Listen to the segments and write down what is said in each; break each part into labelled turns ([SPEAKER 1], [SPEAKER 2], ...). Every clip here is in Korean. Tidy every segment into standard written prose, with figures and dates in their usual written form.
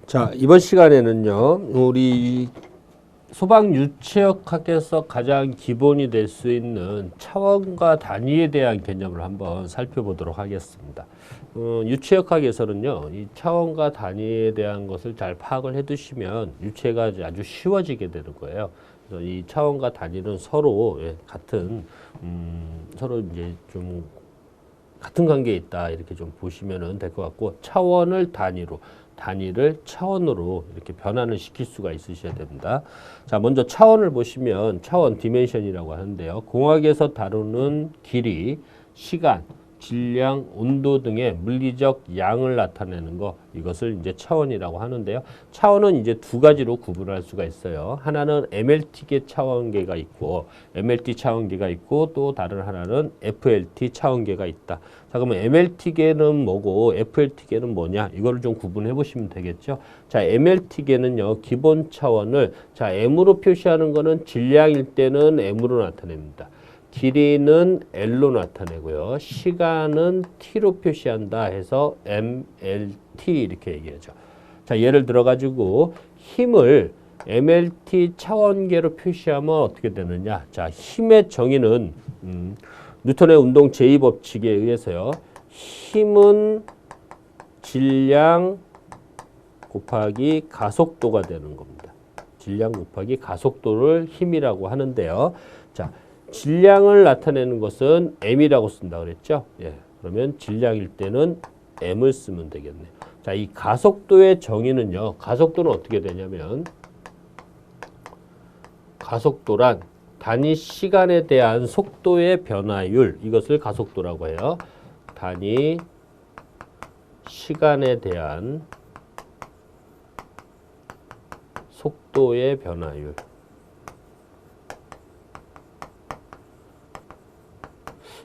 [SPEAKER 1] 자, 이번 시간에는요, 우리 소방 유체역학에서 가장 기본이 될 수 있는 차원과 단위에 대한 개념을 한번 살펴보도록 하겠습니다. 유체역학에서는요, 이 차원과 단위에 대한 것을 잘 파악을 해두시면 유체가 아주 쉬워지게 되는 거예요. 그래서 이 차원과 단위는 서로 서로 이제 좀 같은 관계에 있다 이렇게 좀 보시면 될 것 같고, 차원을 단위로, 단위를 차원으로 이렇게 변환을 시킬 수가 있으셔야 됩니다. 자, 먼저 차원을 보시면 차원 디멘션이라고 하는데요. 공학에서 다루는 길이, 시간, 질량, 온도 등의 물리적 양을 나타내는 거, 이것을 이제 차원이라고 하는데요. 차원은 이제 두 가지로 구분할 수가 있어요. 하나는 MLT계 차원계가 있고, MLT 차원계가 있고, 또 다른 하나는 FLT 차원계가 있다. 자, 그러면 MLT계는 뭐고 FLT계는 뭐냐? 이거를 좀 구분해 보시면 되겠죠. 자, MLT계는요, 기본 차원을, 자, M으로 표시하는 거는 질량일 때는 M으로 나타냅니다. 길이는 L로 나타내고요. 시간은 T로 표시한다 해서 MLT 이렇게 얘기하죠. 자, 예를 들어 가지고 힘을 MLT 차원계로 표시하면 어떻게 되느냐? 자, 힘의 정의는 뉴턴의 운동 제2법칙에 의해서요. 힘은 질량 곱하기 가속도가 되는 겁니다. 질량 곱하기 가속도를 힘이라고 하는데요. 자, 질량을 나타내는 것은 M이라고 쓴다 그랬죠? 예. 그러면 질량일 때는 M을 쓰면 되겠네요. 자, 이 가속도의 정의는요. 가속도는 어떻게 되냐면 가속도란 단위 시간에 대한 속도의 변화율, 이것을 가속도라고 해요. 단위 시간에 대한 속도의 변화율.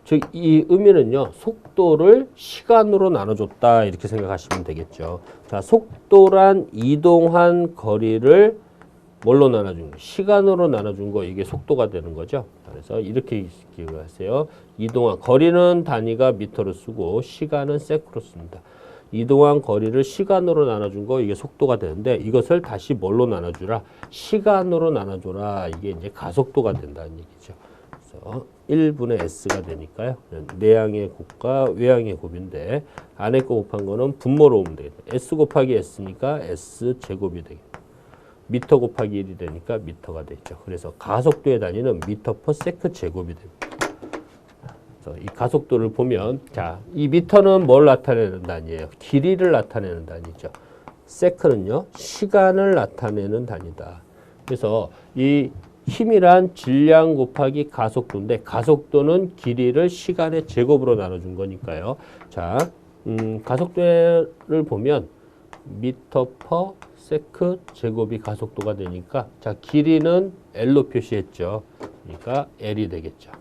[SPEAKER 1] 즉, 이 의미는요, 속도를 시간으로 나눠줬다 이렇게 생각하시면 되겠죠. 자, 속도란 이동한 거리를 뭘로 나눠준 거? 시간으로 나눠준 거, 이게 속도가 되는 거죠. 그래서 이렇게 기억하세요. 이동한 거리는 단위가 미터로 쓰고 시간은 세크로 씁니다. 이동한 거리를 시간으로 나눠준 거, 이게 속도가 되는데 이것을 다시 뭘로 나눠주라? 시간으로 나눠줘라. 이게 이제 가속도가 된다는 얘기죠. 그래서 1분의 S가 되니까요. 내항의 곱과 외항의 곱인데 안에 거 곱한 거는 분모로 오면 되겠다. S 곱하기 S니까 S 제곱이 되겠다. 미터 곱하기 1이 되니까 미터가 되죠. 그래서 가속도의 단위는 미터 퍼 세크 제곱이 됩니다. 그래서 이 가속도를 보면, 자, 이 미터는 뭘 나타내는 단위예요? 길이를 나타내는 단위죠. 세크는요, 시간을 나타내는 단위다. 그래서 이 힘이란 질량 곱하기 가속도인데, 가속도는 길이를 시간의 제곱으로 나눠준 거니까요. 자, 가속도를 보면 미터 퍼 세크 제곱이 가속도가 되니까, 자, 길이는 L로 표시했죠. 그러니까 L이 되겠죠.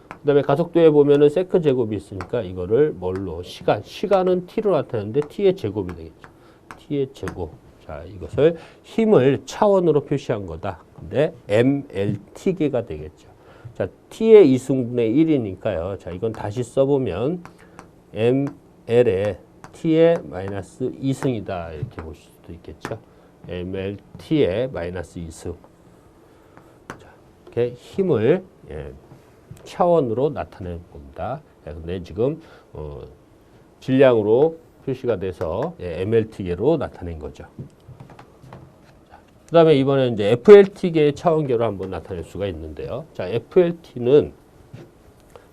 [SPEAKER 1] 그 다음에 가속도에 보면은 세크 제곱이 있으니까 이거를 뭘로? 시간은 T로 나타내는데 T의 제곱이 되겠죠. T의 제곱. 자, 이것을 힘을 차원으로 표시한 거다. 근데 MLT계가 되겠죠. 자, T의 2승분의 1이니까요. 자, 이건 다시 써보면 ML의 T의 마이너스 2승이다. 이렇게 보실 수도 있겠죠. MLT의 마이너스 2승. 자, 이렇게 힘을 차원으로 나타내는 겁니다. 근데 지금 질량으로 표시가 돼서 MLT계로 나타낸 거죠. 그 다음에 이번에 이제 FLT계의 차원계로 한번 나타낼 수가 있는데요. 자, FLT는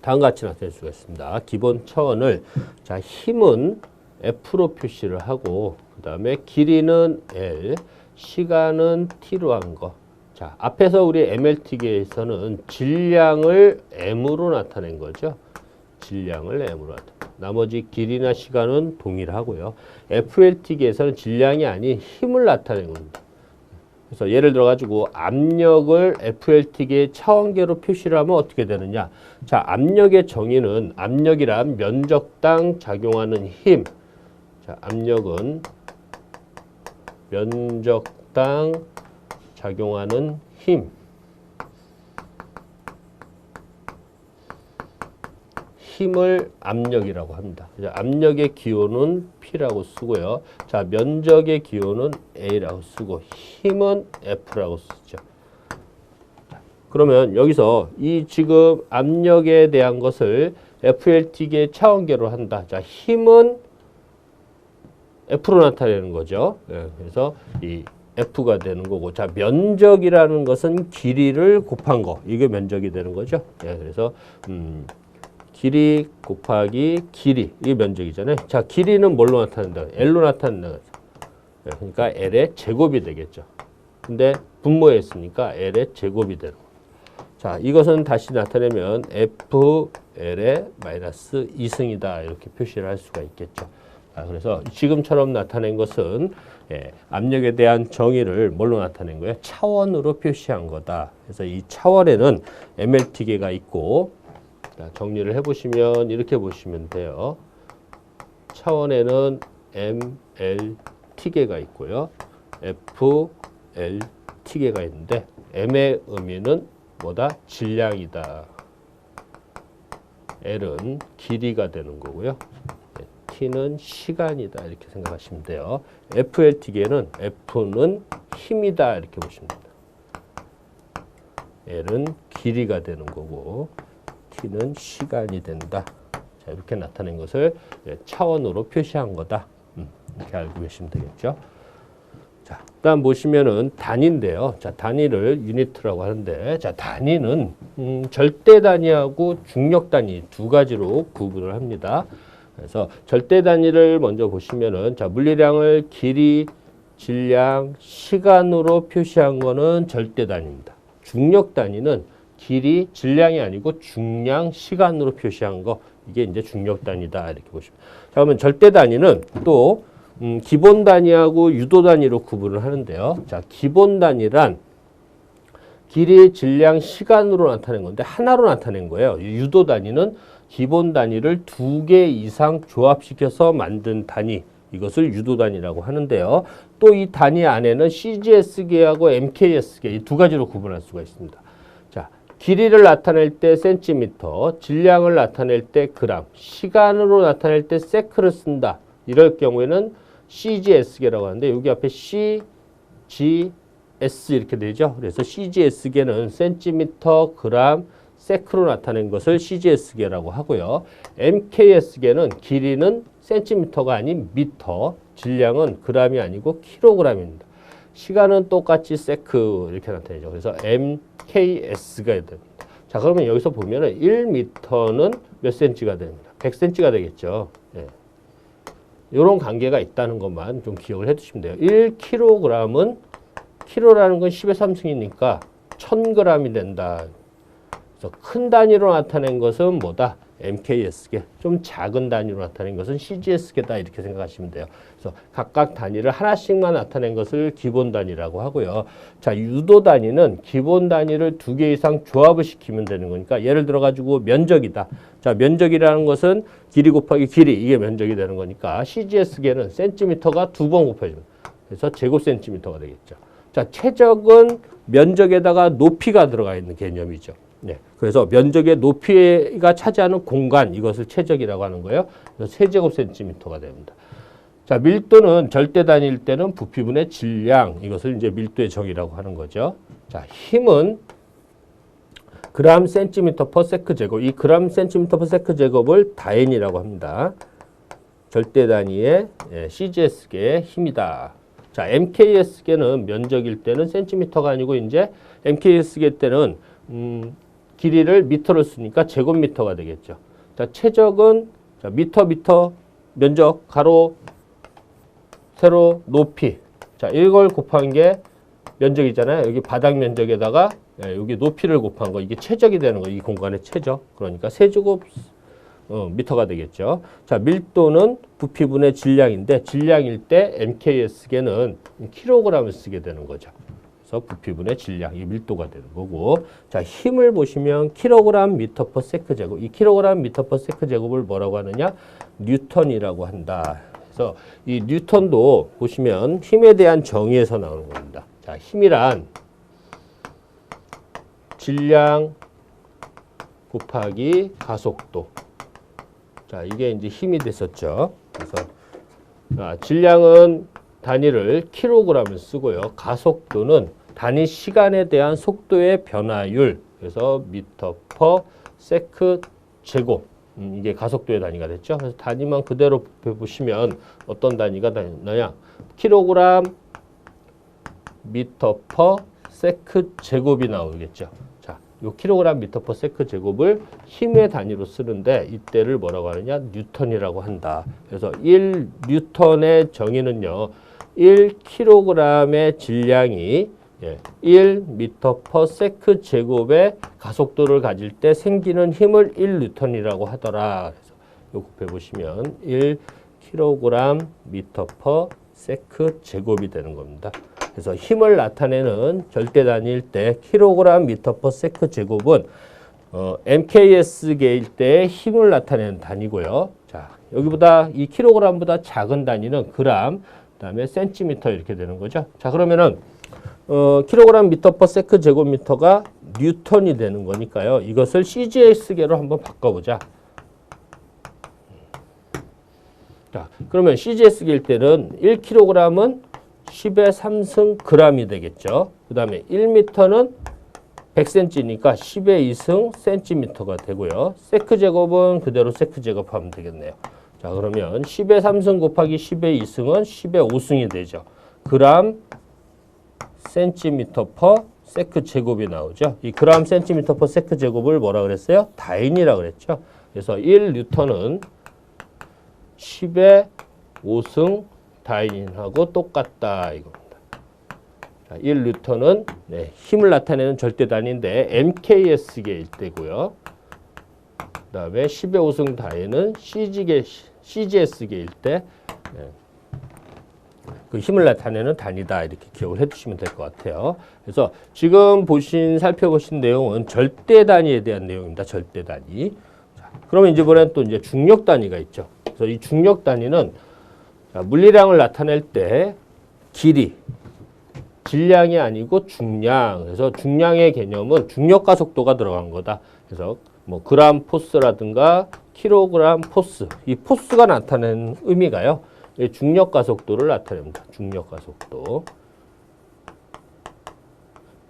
[SPEAKER 1] 다음과 같이 나타낼 수가 있습니다. 기본 차원을, 자, 힘은 F로 표시를 하고, 그 다음에 길이는 L, 시간은 T로 한 거. 자, 앞에서 우리 MLT계에서는 질량을 M으로 나타낸 거죠. 질량을 M으로 나타낸. 나머지 길이나 시간은 동일하고요. FLT계에서는 질량이 아닌 힘을 나타낸 겁니다. 그래서 예를 들어 가지고 압력을 FLT계의 차원계로 표시를 하면 어떻게 되느냐? 자, 압력의 정의는, 압력이란 면적당 작용하는 힘. 자, 압력은 면적당 작용하는 힘을 압력이라고 합니다. 압력의 기호는 P라고 쓰고요. 자, 면적의 기호는 A라고 쓰고 힘은 F라고 쓰죠. 그러면 여기서 이 지금 압력에 대한 것을 FLT계의 차원계로 한다. 자, 힘은 F로 나타내는 거죠. 예, 그래서 이 F가 되는 거고, 자, 면적이라는 것은 길이를 곱한 거, 이게 면적이 되는 거죠. 예, 그래서 길이 곱하기 길이, 이게 면적이잖아요. 자, 길이는 뭘로 나타낸다? L로 나타낸다. 예, 그러니까 L의 제곱이 되겠죠. 근데 분모에 있으니까 L의 제곱이 되는 거. 자, 이것은 다시 나타내면 FL의 마이너스 2승이다. 이렇게 표시를 할 수가 있겠죠. 그래서 지금처럼 나타낸 것은 압력에 대한 정의를 뭘로 나타낸 거예요? 차원으로 표시한 거다. 그래서 이 차원에는 MLT계가 있고, 정리를 해보시면 이렇게 보시면 돼요. 차원에는 MLT계가 있고요. FLT계가 있는데 M의 의미는 뭐다? 질량이다. L은 길이가 되는 거고요. T는 시간이다. 이렇게 생각하시면 돼요. FLT계는 F는 힘이다. 이렇게 보시면 됩니다. L은 길이가 되는 거고 T는 시간이 된다. 자, 이렇게 나타낸 것을 차원으로 표시한 거다. 이렇게 알고 계시면 되겠죠. 자, 그다음 보시면은 단위인데요. 자, 단위를 유니트라고 하는데, 자, 단위는 절대 단위하고 중력 단위 두 가지로 구분을 합니다. 그래서 절대 단위를 먼저 보시면은, 자, 물리량을 길이, 질량, 시간으로 표시한 거는 절대 단위입니다. 중력 단위는 길이, 질량이 아니고 중량, 시간으로 표시한 거, 이게 이제 중력 단위다. 이렇게 보시면. 자, 그러면 절대 단위는 또 기본 단위하고 유도 단위로 구분을 하는데요. 자, 기본 단위란 길이, 질량, 시간으로 나타낸 건데 하나로 나타낸 거예요. 유도 단위는 기본 단위를 2개 이상 조합시켜서 만든 단위, 이것을 유도 단위라고 하는데요. 또 이 단위 안에는 CGS계하고 MKS계 이 두 가지로 구분할 수가 있습니다. 자, 길이를 나타낼 때 센티미터, 질량을 나타낼 때 그램, 시간으로 나타낼 때 세크를 쓴다. 이럴 경우에는 CGS계라고 하는데 여기 앞에 CGS 이렇게 되죠. 그래서 CGS계는 센티미터, 그램, 세크로 나타낸 것을 CGS계라고 하고요. MKS계는 길이는 센티미터가 아닌 미터, 질량은 그램이 아니고 킬로그램입니다. 시간은 똑같이 세크 이렇게 나타내죠. 그래서 MKS가 됩니다. 자, 그러면 여기서 보면은 1m는 몇 cm가 됩니다. 100cm가 되겠죠. 예. 이런 관계가 있다는 것만 좀 기억을 해 두시면 돼요. 1kg은 킬로라는 건 10의 3승이니까 1000g이 된다. 그래서 큰 단위로 나타낸 것은 뭐다? MKS계. 좀 작은 단위로 나타낸 것은 CGS계다. 이렇게 생각하시면 돼요. 그래서 각각 단위를 하나씩만 나타낸 것을 기본 단위라고 하고요. 자, 유도 단위는 기본 단위를 2개 이상 조합을 시키면 되는 거니까 예를 들어 가지고 면적이다. 자, 면적이라는 것은 길이 곱하기 길이, 이게 면적이 되는 거니까 CGS계는 센티미터가 2번 곱해집니다. 그래서 제곱센티미터가 되겠죠. 자, 최적은 면적에다가 높이가 들어가 있는 개념이죠. 네. 그래서 면적의 높이가 차지하는 공간, 이것을 최적이라고 하는 거예요. 그래서 세제곱센티미터가 됩니다. 자, 밀도는 절대 단위일 때는 부피분의 질량, 이것을 이제 밀도의 정의라고 하는 거죠. 자, 힘은 그램 센티미터 퍼 세크 제곱, 이 그램 센티미터 퍼 세크 제곱을 다인이라고 합니다. 절대 단위의 CGS계의 힘이다. 자, MKS계는 면적일 때는 센티미터가 아니고 이제 MKS계 때는 길이를 미터를 쓰니까 제곱미터가 되겠죠. 자, 최적은 자, 미터, 면적, 가로, 세로, 높이. 자, 이걸 곱한 게 면적이잖아요. 여기 바닥 면적에다가 여기 높이를 곱한 거, 이게 최적이 되는 거, 이 공간의 최적. 그러니까 세제곱 미터가 되겠죠. 자, 밀도는 부피분의 질량인데 질량일 때 MKS계는 킬로그램을 쓰게 되는 거죠. 그래서 부피분의 질량, 이 밀도가 되는 거고. 자, 힘을 보시면 킬로그램 미터 퍼 세크 제곱. 이 킬로그램 미터 퍼 세크 제곱을 뭐라고 하느냐? 뉴턴이라고 한다. 그래서 이 뉴턴도 보시면 힘에 대한 정의에서 나오는 겁니다. 자, 힘이란 질량 곱하기 가속도. 자, 이게 이제 힘이 됐었죠. 그래서 질량은 단위를 킬로그램을 쓰고요. 가속도는 단위 시간에 대한 속도의 변화율, 그래서 미터 퍼 세크 제곱, 이게 가속도의 단위가 됐죠. 그래서 단위만 그대로 보시면 어떤 단위가 나냐? 킬로그램 미터 퍼 세크 제곱이 나오겠죠. 자, 요 킬로그램 미터 퍼 세크 제곱을 힘의 단위로 쓰는데 이때를 뭐라고 하느냐? 뉴턴이라고 한다. 그래서 1 뉴턴의 정의는요. 1kg의 질량이 1m per 세크 제곱의 가속도를 가질 때 생기는 힘을 1N이라고 하더라. 그래서 요 곱해 보시면 1kg 미터 per 세크 제곱이 되는 겁니다. 그래서 힘을 나타내는 절대 단위일 때 kg 미터 per 세크 제곱은 MKS계일 때 힘을 나타내는 단위고요. 자, 여기보다 이 kg보다 작은 단위는 그램, 그다음에 센티미터 이렇게 되는 거죠. 자, 그러면은 킬로그램 미터 퍼 세크 제곱미터가 뉴턴이 되는 거니까요. 이것을 CGS계로 한번 바꿔보자. 자, 그러면 CGS계일 때는 1kg은 10의 3승 g이 되겠죠. 그 다음에 1m는 100cm니까 10의 2승 cm가 되고요. 세크 제곱은 그대로 세크 제곱하면 되겠네요. 자, 그러면 10의 3승 곱하기 10의 2승은 10의 5승이 되죠. 그램 센티미터 퍼 세크 제곱이 나오죠. 이 그램 센티미터 퍼 세크 제곱을 뭐라 그랬어요? 다인이라 그랬죠. 그래서 1뉴턴은 10의 5승 다인하고 똑같다 이겁니다. 자, 1뉴턴은 힘을 나타내는 절대 단위인데 MKS계일 때고요. 그 다음에 10의 5승 다인은 CGS계일 때 그 힘을 나타내는 단위다 이렇게 기억을 해두시면 될 것 같아요. 그래서 지금 살펴보신 내용은 절대 단위에 대한 내용입니다. 절대 단위. 자, 그러면 이번엔 또 이제 중력 단위가 있죠. 그래서 이 중력 단위는 물리량을 나타낼 때 길이, 질량이 아니고 중량. 그래서 중량의 개념은 중력 가속도가 들어간 거다. 그래서 뭐 그램 포스라든가 킬로그램 포스, 이 포스가 나타내는 의미가요. 중력 가속도를 나타냅니다. 중력 가속도.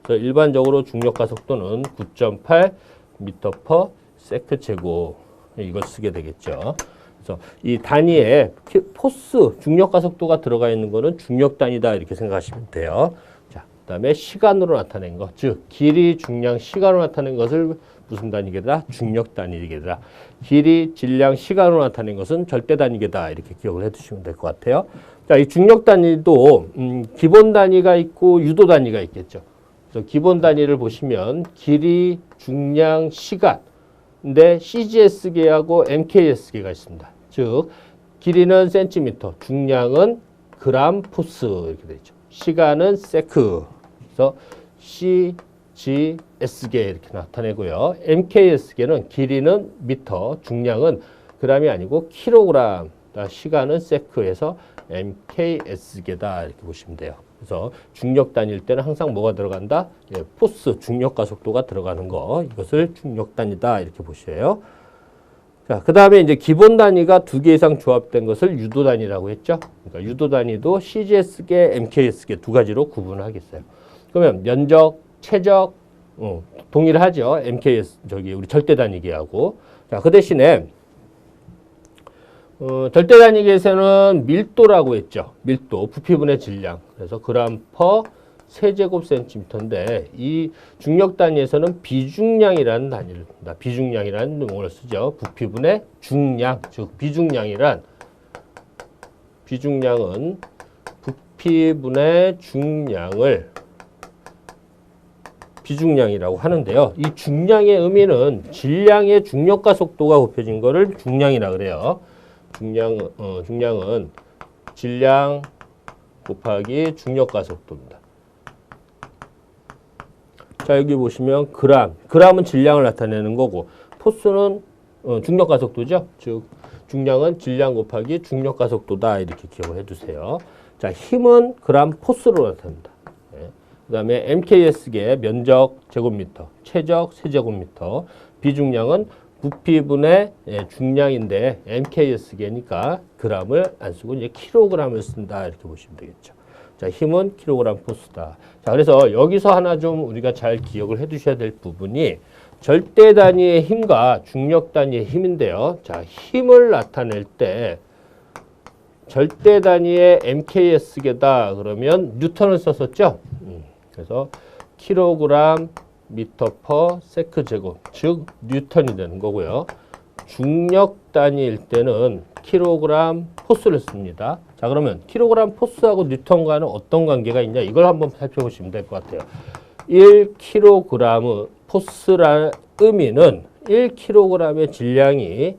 [SPEAKER 1] 그래서 일반적으로 중력 가속도는 9.8 미터 퍼 세크 제곱 이걸 쓰게 되겠죠. 그래서 이 단위에 포스, 중력 가속도가 들어가 있는 거는 중력 단위다 이렇게 생각하시면 돼요. 자, 그다음에 시간으로 나타낸 것, 즉 길이, 중량, 시간으로 나타낸 것을 무슨 단위계다? 중력 단위계다. 길이, 질량, 시간으로 나타낸 것은 절대 단위계다. 이렇게 기억을 해두시면 될 것 같아요. 자, 이 중력 단위도 기본 단위가 있고 유도 단위가 있겠죠. 그래서 기본 단위를 보시면 길이, 중량, 시간. 근데 CGS계하고 MKS계가 있습니다. 즉 길이는 센티미터, 중량은 그램 포스 이렇게 되죠. 시간은 세크. 그래서 CGS계 이렇게 나타내고요. MKS계는 길이는 미터, 중량은 그램이 아니고 킬로그램, 시간은 세크에서 MKS계다 이렇게 보시면 돼요. 그래서 중력 단위일 때는 항상 뭐가 들어간다? 포스, 중력 가속도가 들어가는 거. 이것을 중력 단위다 이렇게 보셔요. 자, 그 다음에 이제 기본 단위가 2개 이상 조합된 것을 유도 단위라고 했죠. 그러니까 유도 단위도 CGS계, MKS계 두 가지로 구분하겠어요. 그러면 면적, 최적, 동일하죠. MKS, 우리 절대 단위계하고. 자, 그 대신에, 절대 단위계에서는 밀도라고 했죠. 밀도, 부피분의 질량. 그래서 그램 퍼 세제곱 센티미터인데, 이 중력 단위에서는 비중량이라는 단위를 씁니다. 비중량이라는 용어를 쓰죠. 부피분의 중량, 즉, 비중량은 부피분의 중량을 비중량이라고 하는데요. 이 중량의 의미는 질량의 중력 가속도가 곱해진 거를 중량이라 그래요. 중량은 질량 곱하기 중력 가속도입니다. 자, 여기 보시면 그램은 질량을 나타내는 거고 포스는 중력 가속도죠. 즉 중량은 질량 곱하기 중력 가속도다 이렇게 기억을 해두세요. 자, 힘은 그램 포스로 나타납니다. 그 다음에 MKS계 면적 제곱미터, 최적 세제곱미터, 비중량은 부피분의 중량인데 MKS계니까 g을 안 쓰고 이제 킬로그램을 쓴다 이렇게 보시면 되겠죠. 자, 힘은 킬로그램 포스다. 자, 그래서 여기서 하나 좀 우리가 잘 기억을 해 두셔야 될 부분이 절대 단위의 힘과 중력 단위의 힘인데요. 자, 힘을 나타낼 때 절대 단위의 MKS계다 그러면 뉴턴을 썼었죠. 그래서 킬로그램 미터 퍼 세크 제곱, 즉 뉴턴이 되는 거고요. 중력 단위일 때는 킬로그램 포스를 씁니다. 자, 그러면 킬로그램 포스하고 뉴턴과는 어떤 관계가 있냐? 이걸 한번 살펴보시면 될 것 같아요. 1kg 포스라는 의미는 1kg의 질량이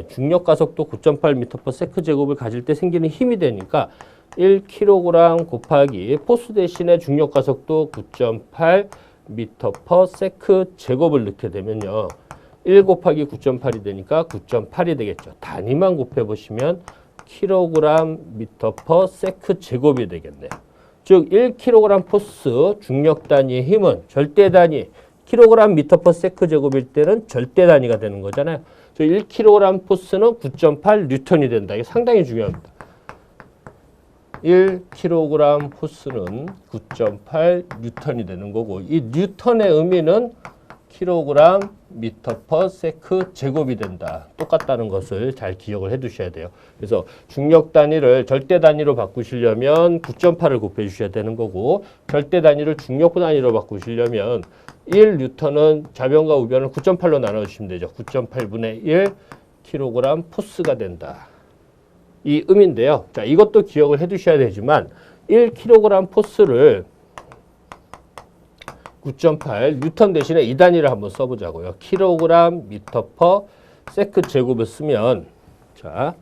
[SPEAKER 1] 중력 가속도 9.8m/s 제곱을 가질 때 생기는 힘이 되니까 1kg 곱하기 포스 대신에 중력 가속도 9.8m/s 제곱을 넣게 되면요. 1 곱하기 9.8이 되니까 9.8이 되겠죠. 단위만 곱해보시면 kg/s 제곱이 되겠네요. 즉 1kg 포스 중력 단위의 힘은 절대 단위 kg/s 제곱일 때는 절대 단위가 되는 거잖아요. 즉 1kg 포스는 9.8 뉴턴이 된다. 이게 상당히 중요합니다. 1kg 포스는 9.8 뉴턴이 되는 거고 이 뉴턴의 의미는 kg/s 제곱이 된다. 똑같다는 것을 잘 기억을 해 두셔야 돼요. 그래서 중력 단위를 절대 단위로 바꾸시려면 9.8을 곱해 주셔야 되는 거고 절대 단위를 중력 단위로 바꾸시려면 1뉴턴은 좌변과 우변을 9.8로 나눠주시면 되죠. 9.8분의 1 kg 포스가 된다. 이 의미인데요. 자, 이것도 기억을 해 두셔야 되지만 1kg 포스를 9.8 뉴턴 대신에 이 단위를 한번 써보자고요. 킬로그램 미터 퍼 세크 제곱을 쓰면 자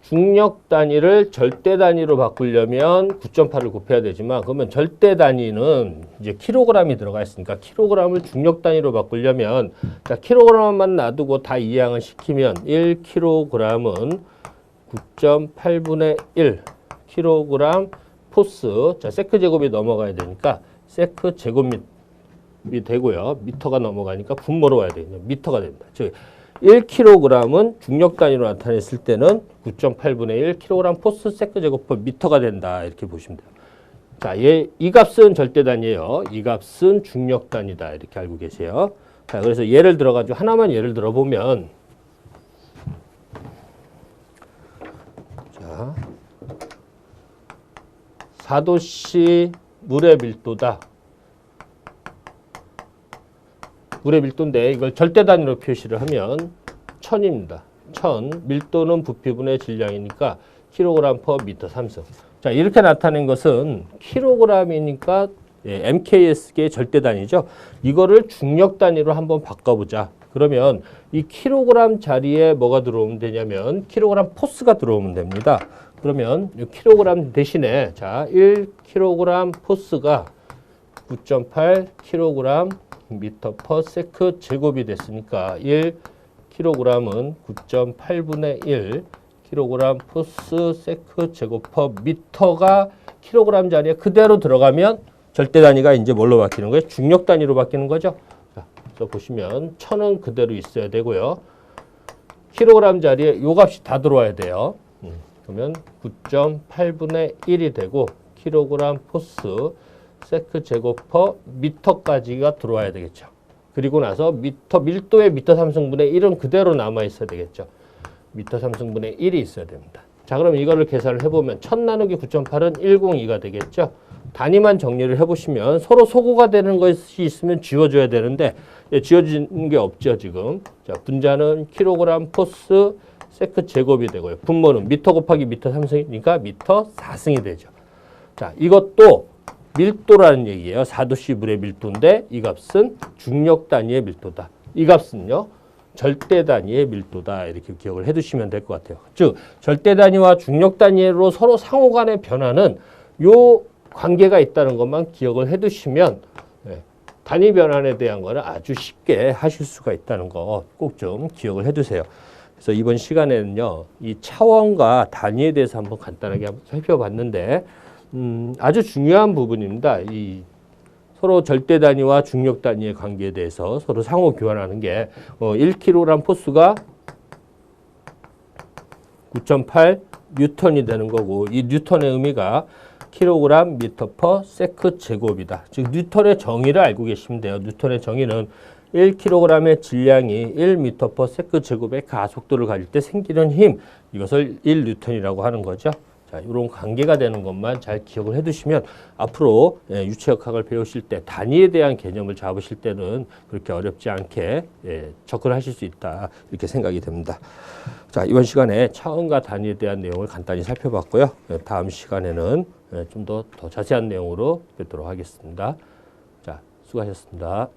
[SPEAKER 1] 중력 단위를 절대 단위로 바꾸려면 9.8을 곱해야 되지만 그러면 절대 단위는 이제 킬로그램이 들어가 있으니까 킬로그램을 중력 단위로 바꾸려면 자 킬로그램만 놔두고 다 이항을 시키면 1kg은 9.8분의 1 킬로그램 포스 자 세크 제곱이 넘어가야 되니까 세크 제곱이 되고요. 미터가 넘어가니까 분모로 와야 되겠네요. 미터가 됩니다. 즉 1kg은 중력 단위로 나타냈을 때는 9.8분의 1 kg 포스 세크 제곱 퍼 미터가 된다. 이렇게 보시면 돼요. 자, 이 값은 절대 단위예요. 이 값은 중력 단위다. 이렇게 알고 계세요. 자, 그래서 예를 들어가지고 하나만 예를 들어보면 자, 4도씨 물의 밀도다. 물의 밀도인데 이걸 절대 단위로 표시를 하면 1000입니다. 1000. 밀도는 부피분의 질량이니까 kg per 미터 3승. 자, 이렇게 나타낸 것은 kg이니까 MKS계의 절대 단위죠. 이거를 중력 단위로 한번 바꿔보자. 그러면 이 kg 자리에 뭐가 들어오면 되냐면 kg 포스가 들어오면 됩니다. 그러면 이 kg 대신에 자 1kg 포스가 9.8 kg 미터 퍼 세크 제곱이 됐으니까 1kg은 9.8분의 1 kg 포스 세크 제곱 퍼 미터가 kg 자리에 그대로 들어가면 절대 단위가 이제 뭘로 바뀌는 거예요? 중력 단위로 바뀌는 거죠. 자, 그래서 보시면 1000은 그대로 있어야 되고요. kg 자리에 요 값이 다 들어와야 돼요. 그러면 9.8분의 1이 되고 kg 포스 세크 제곱 퍼 미터까지가 들어와야 되겠죠. 그리고 나서 밀도의 미터 3승분의 1은 그대로 남아 있어야 되겠죠. 미터 3승분의 1이 있어야 됩니다. 자, 그럼 이거를 계산을 해보면 1000 나누기 9.8은 102가 되겠죠. 단위만 정리를 해보시면 서로 소구가 되는 것이 있으면 지워줘야 되는데 지워지는 게 없죠 지금. 자, 분자는 kg 포스 세크 제곱이 되고요. 분모는 미터 곱하기 미터 3승이니까 미터 4승이 되죠. 자, 이것도 밀도라는 얘기예요. 4도씨 물의 밀도인데 이 값은 중력 단위의 밀도다. 이 값은요. 절대 단위의 밀도다. 이렇게 기억을 해두시면 될 것 같아요. 즉 절대 단위와 중력 단위로 서로 상호 간의 변화는 요 관계가 있다는 것만 기억을 해두시면 단위 변환에 대한 거는 아주 쉽게 하실 수가 있다는 거 꼭 좀 기억을 해두세요. 그래서 이번 시간에는요. 이 차원과 단위에 대해서 한번 간단하게 한번 살펴봤는데 아주 중요한 부분입니다. 이 서로 절대 단위와 중력 단위의 관계에 대해서 서로 상호 교환하는 게 1kg 포스가 9.8 뉴턴이 되는 거고 이 뉴턴의 의미가 킬로그램 미터 퍼 세크 제곱이다. 즉 뉴턴의 정의를 알고 계시면 돼요. 뉴턴의 정의는 1kg의 질량이 1m per 세크 제곱의 가속도를 가질 때 생기는 힘, 이것을 1뉴턴이라고 하는 거죠. 자, 이런 관계가 되는 것만 잘 기억을 해두시면 앞으로 유체역학을 배우실 때 단위에 대한 개념을 잡으실 때는 그렇게 어렵지 않게 접근하실 수 있다, 이렇게 생각이 됩니다. 자, 이번 시간에 차원과 단위에 대한 내용을 간단히 살펴봤고요. 다음 시간에는 좀 더 자세한 내용으로 뵙도록 하겠습니다. 자, 수고하셨습니다.